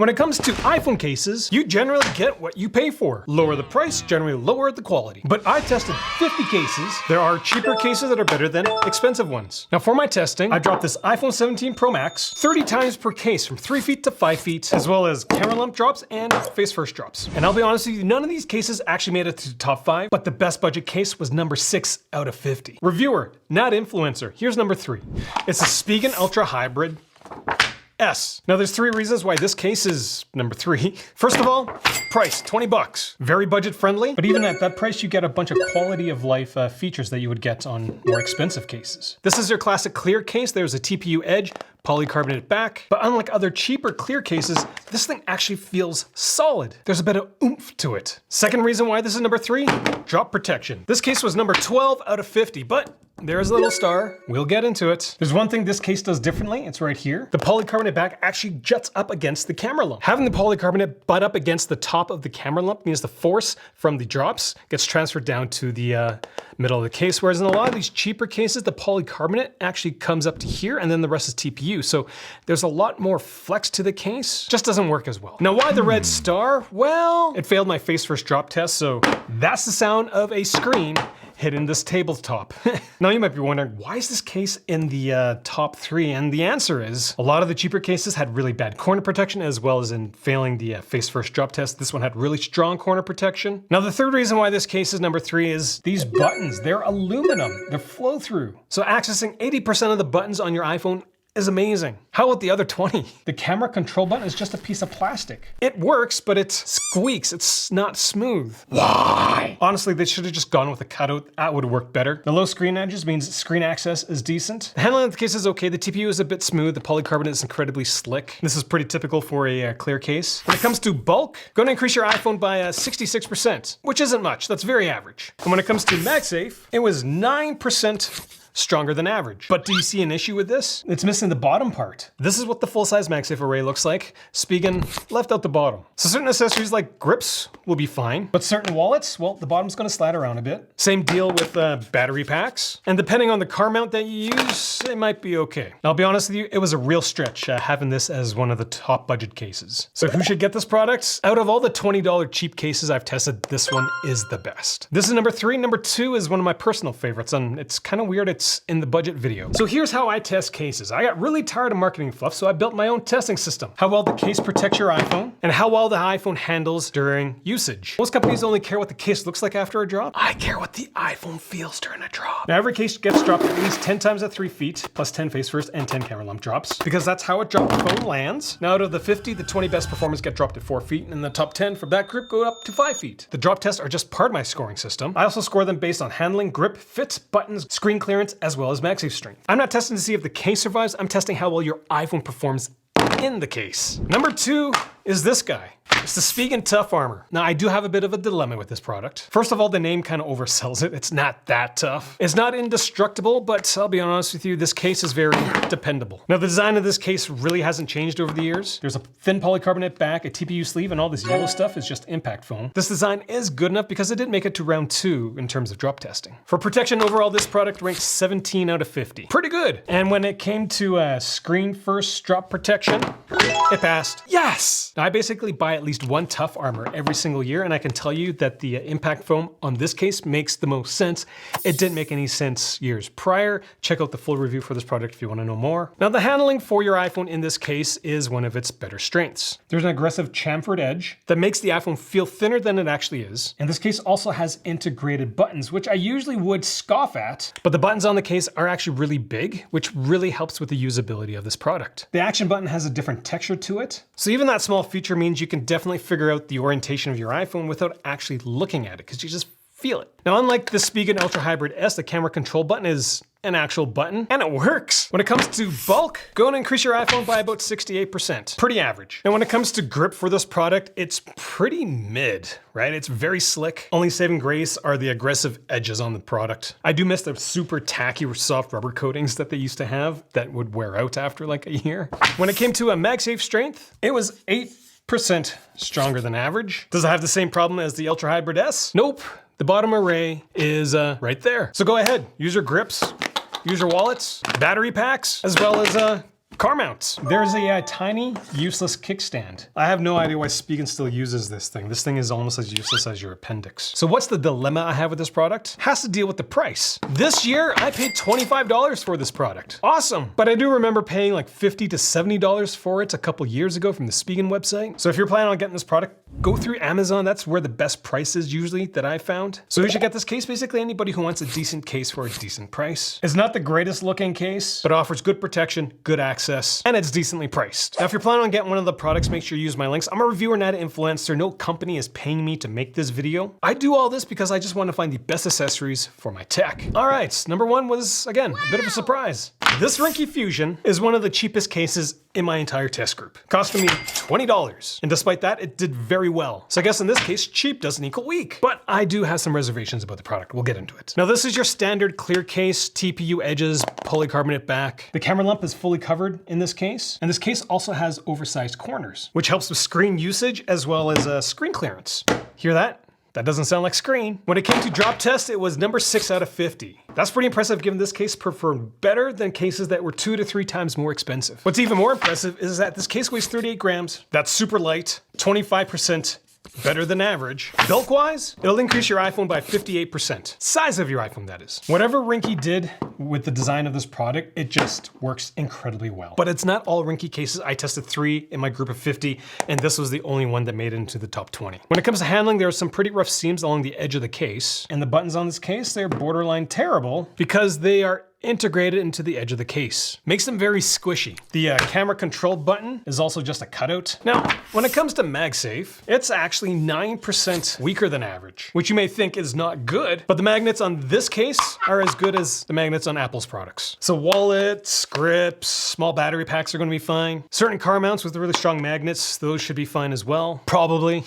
When it comes to iPhone cases, you generally get what you pay for. Lower the price, generally lower the quality. But I tested 50 cases. There are cheaper cases that are better than expensive ones. Now for my testing, I dropped this iPhone 17 Pro Max 30 times per case from 3 feet to 5 feet, as well as camera lump drops and face first drops. And I'll be honest with you, none of these cases actually made it to the top 5, but the best budget case was number 6 out of 50. Reviewer, not influencer. Here's number 3. It's a Spigen Ultra Hybrid S. Now there's 3 reasons why this case is number 3. First of all, price, 20 bucks. Very budget friendly, but even at that price, you get a bunch of quality of life features that you would get on more expensive cases. This is your classic clear case. There's a TPU edge, polycarbonate back, but unlike other cheaper clear cases, this thing actually feels solid. There's a bit of oomph to it. Second reason why this is number 3, drop protection. This case was number 12 out of 50, but there's a little star. We'll get into it. There's one thing this case does differently. It's right here. The polycarbonate back actually juts up against the camera lump. Having the polycarbonate butt up against the top of the camera lump means the force from the drops gets transferred down to the middle of the case, whereas in a lot of these cheaper cases, the polycarbonate actually comes up to here and then the rest is TPU. So there's a lot more flex to the case. Just doesn't work as well. Now, why the red star? Well, it failed my face first drop test, so that's the sound of a screen hitting this tabletop. Now you might be wondering, why is this case in the top 3? And the answer is, a lot of the cheaper cases had really bad corner protection, as well as in failing the face first drop test. This one had really strong corner protection. Now the third reason why this case is number 3 is these buttons. They're aluminum, they're flow through. So accessing 80% of the buttons on your iPhone is amazing. How about the other 20? The camera control button is just a piece of plastic. It works, but it squeaks. It's not smooth. Why? Honestly, they should have just gone with a cutout. That would have worked better. The low screen edges means screen access is decent. The handling of the case is okay. The TPU is a bit smooth. The polycarbonate is incredibly slick. This is pretty typical for a clear case. When it comes to bulk, going to increase your iPhone by 66%, which isn't much. That's very average. And when it comes to MagSafe, it was 9% stronger than average. But do you see an issue with this? It's missing the bottom part. This is what the full-size MagSafe array looks like. Spigen left out the bottom. So certain accessories like grips will be fine, but certain wallets, well, the bottom's gonna slide around a bit. Same deal with battery packs. And depending on the car mount that you use, it might be okay. I'll be honest with you, it was a real stretch having this as one of the top budget cases. So who should get this product? Out of all the $20 cheap cases I've tested, this one is the best. This is number 3. Number 2 is one of my personal favorites, and it's kind of weird it's in the budget video. So here's how I test cases. I got really tired of marketing fluff, so I built my own testing system. How well the case protects your iPhone, and how well the iPhone handles during usage. Most companies only care what the case looks like after a drop. I care what the iPhone feels during a drop. Now every case gets dropped at least 10 times at 3 feet, plus 10 face first and 10 camera lump drops, because that's how a dropped phone lands. Now out of the 50, the 20 best performers get dropped at 4 feet, and the top 10 from that group go up to 5 feet. The drop tests are just part of my scoring system. I also score them based on handling, grip, fit, buttons, screen clearance, as well as MagSafe strength. I'm not testing to see if the case survives, I'm testing how well your iPhone performs in the case. Number 2 is this guy. It's the Spigen Tough Armor. Now, I do have a bit of a dilemma with this product. First of all, the name kind of oversells it. It's not that tough. It's not indestructible, but I'll be honest with you, this case is very dependable. Now, the design of this case really hasn't changed over the years. There's a thin polycarbonate back, a TPU sleeve, and all this yellow stuff is just impact foam. This design is good enough because it did make it to round 2 in terms of drop testing. For protection overall, this product ranked 17 out of 50. Pretty good. And when it came to screen first drop protection, it passed. Yes! Now, I basically buy at least one Tough Armor every single year, and I can tell you that the impact foam on this case makes the most sense. It didn't make any sense years prior. Check out the full review for this product if you want to know more. Now, the handling for your iPhone in this case is one of its better strengths. There's an aggressive chamfered edge that makes the iPhone feel thinner than it actually is. And this case also has integrated buttons, which I usually would scoff at, but the buttons on the case are actually really big, which really helps with the usability of this product. The action button has a different texture to it, so even that small feature means you can definitely figure out the orientation of your iPhone without actually looking at it, because you just feel it. Now, unlike the Spigen Ultra Hybrid S, the camera control button is an actual button, and it works. When it comes to bulk, go and increase your iPhone by about 68%. Pretty average. And when it comes to grip for this product, it's pretty mid, right? It's very slick. Only saving grace are the aggressive edges on the product. I do miss the super tacky soft rubber coatings that they used to have that would wear out after like a year. When it came to a MagSafe strength, it was 8% stronger than average. Does it have the same problem as the Ultra Hybrid S? Nope. The bottom array is right there. So go ahead, use your grips, use your wallets, battery packs, as well as Car mounts. There's a tiny, useless kickstand. I have no idea why Spigen still uses this thing. This thing is almost as useless as your appendix. So what's the dilemma I have with this product? Has to deal with the price. This year, I paid $25 for this product. Awesome. But I do remember paying like $50 to $70 for it a couple years ago from the Spigen website. So if you're planning on getting this product, go through Amazon. That's where the best price is usually that I found. So you should get this case. Basically anybody who wants a decent case for a decent price. It's not the greatest looking case, but offers good protection, good access, and it's decently priced. Now, if you're planning on getting one of the products, make sure you use my links. I'm a reviewer, not an influencer. No company is paying me to make this video. I do all this because I just want to find the best accessories for my tech. All right, number one was, again, a bit of a surprise. This Ringke Fusion is one of the cheapest cases in my entire test group. Costing me $20. And despite that, it did very well. So I guess in this case, cheap doesn't equal weak. But I do have some reservations about the product. We'll get into it. Now, this is your standard clear case, TPU edges, polycarbonate back. The camera lump is fully covered in this case. And this case also has oversized corners, which helps with screen usage as well as screen clearance. Hear that? That doesn't sound like screen. When it came to drop test, it was number 6 out of 50. That's pretty impressive given this case performed better than cases that were 2 to 3 times more expensive. What's even more impressive is that this case weighs 38 grams. That's super light, 25% better than average. Bulk-wise, it'll increase your iPhone by 58%. Size of your iPhone, that is. Whatever Ringke did with the design of this product, it just works incredibly well. But it's not all Ringke cases. I tested 3 in my group of 50, and this was the only one that made it into the top 20. When it comes to handling, there are some pretty rough seams along the edge of the case, and the buttons on this case, they're borderline terrible because they are integrated into the edge of the case. Makes them very squishy. The camera control button is also just a cutout. Now, when it comes to MagSafe, it's actually 9% weaker than average, which you may think is not good, but the magnets on this case are as good as the magnets on Apple's products. So wallets, grips, small battery packs are gonna be fine. Certain car mounts with really strong magnets, those should be fine as well, probably.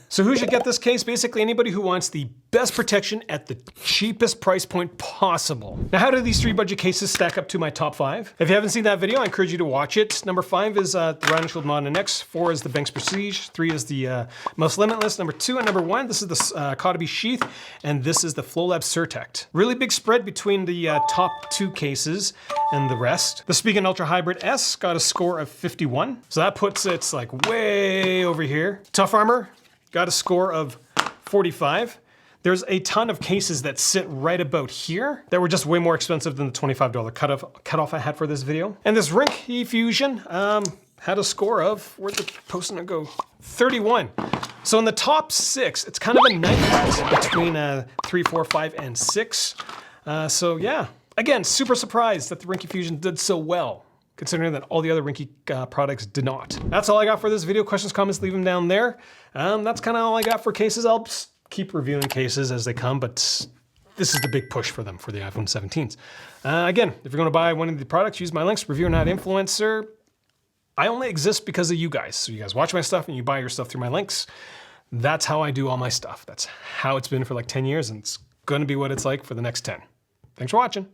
So who should get this case? Basically anybody who wants the best protection at the cheapest price point possible. Now, how do these 3 budget cases stack up to my top 5? If you haven't seen that video, I encourage you to watch it. Number 5 is the Rhino Shield Modern X, 4 is the Banks Prestige, 3 is the Most Limitless, number 2 and number 1, this is the Cotaby Sheath, and this is the FlowLab Surtect. Really big spread between the top 2 cases and the rest. The Spigen Ultra Hybrid S got a score of 51, so that puts it like way over here. Tough Armor got a score of 45. There's a ton of cases that sit right about here that were just way more expensive than the $25 cutoff I had for this video. And this Ringke Fusion had a score of, where'd the post-it go? 31. So in the top 6, it's kind of a knife between 3, 4, 5, and 6. So yeah, again, super surprised that the Ringke Fusion did so well, considering that all the other Ringke products did not. That's all I got for this video. Questions, comments, leave them down there. That's kind of all I got for cases. I'll keep reviewing cases as they come, but this is the big push for them for the iPhone 17s. Again, if you're gonna buy one of the products, use my links, reviewer, not influencer. I only exist because of you guys. So you guys watch my stuff and you buy your stuff through my links. That's how I do all my stuff. That's how it's been for like 10 years, and it's gonna be what it's like for the next 10. Thanks for watching.